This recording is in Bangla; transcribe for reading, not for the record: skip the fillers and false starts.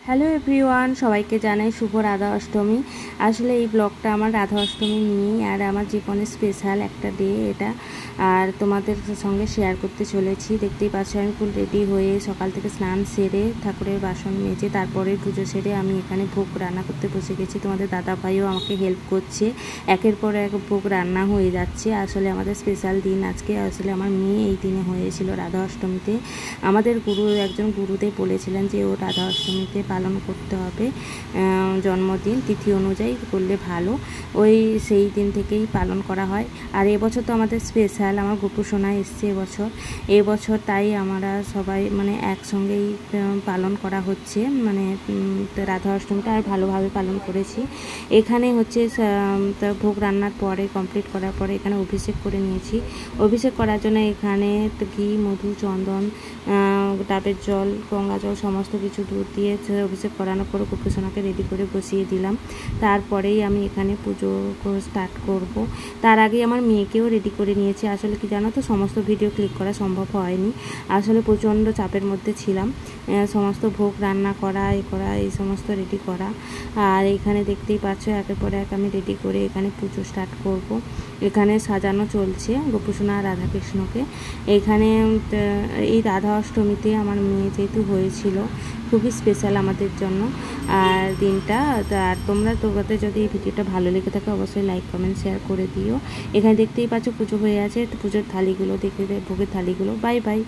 হ্যালো এভরিওয়ান, সবাইকে জানাই শুভ রাধা অষ্টমী। আসলে এই ব্লগটা আমার রাধা অষ্টমী নিয়েই, আর আমার জীবনের স্পেশাল একটা ডে এটা, আর তোমাদের সঙ্গে শেয়ার করতে চলেছি। দেখতেই পাচ্ছ আমি ফুল রেডি হয়ে সকাল থেকে স্নান সেরে ঠাকুরের বাসন মেজে তারপরে পুজো সেরে আমি এখানে ভোগ রান্না করতে বসে গেছি। তোমাদের দাদা ভাইও আমাকে হেল্প করছে, একের পর এক ভোগ রান্না হয়ে যাচ্ছে। আসলে আমাদের স্পেশাল দিন আজকে। আসলে আমার মেয়ে এই দিনে হয়েছিল রাধা অষ্টমীতে। আমাদের একজন গুরুদেব বলেছিলেন যে ও রাধা অষ্টমীতে পালন করতে হবে, জন্মদিন তিথি অনুযায়ী করলে ভালো। সেই দিন থেকেই পালন করা হয়। আর এবছর তো আমাদের স্পেশাল, আমার গোপু সোনা এসছে এবছর, তাই আমরা সবাই একসঙ্গেই পালন করা হচ্ছে, রাধা অষ্টমীটা আর ভালোভাবে পালন করেছি। এখানে হচ্ছে ভোগ রান্নার পরে কমপ্লিট করার পরে এখানে অভিষেক করে নিয়েছি। অভিষেক করার জন্য এখানে ঘি, মধু, চন্দন, ডাবের জল, গঙ্গা জল সমস্ত কিছু দুধ দিয়ে অভিষেক করানোর পরে গোপু সোনাকে রেডি করে বসিয়ে দিলাম। তারপরেই আমি এখানে পুজো স্টার্ট করব। তার আগে আমার মেয়েকেও রেডি করে নিয়েছি। আসলে কি জানো তো, সমস্ত ভিডিও ক্লিক করা সম্ভব হয়নি। আসলে প্রচণ্ড চাপের মধ্যে ছিলাম, সমস্ত ভোগ রান্না করা এই সমস্ত রেডি করা। আর এখানে দেখতেই পাচ্ছ একের পর এক আমি রেডি করে এখানে পুজো স্টার্ট করব। এখানে সাজানো চলছে গোপু সোনা আর রাধাকৃষ্ণকে। এখানে এই রাধা অষ্টমীতে আমার মেয়ে যেহেতু হয়েছিল, খুবই স্পেশাল আমাদের জন্য আর দিনটা। আর তোমাদের যদি এই ভিডিওটা ভালো লেগে থাকে অবশ্যই লাইক, কমেন্ট, শেয়ার করে দিও। এখানে দেখতেই পাচ্ছ পুজো হয়ে আছে, পুজোর থালিগুলো দেখে ভোগের থালিগুলো। Bye bye.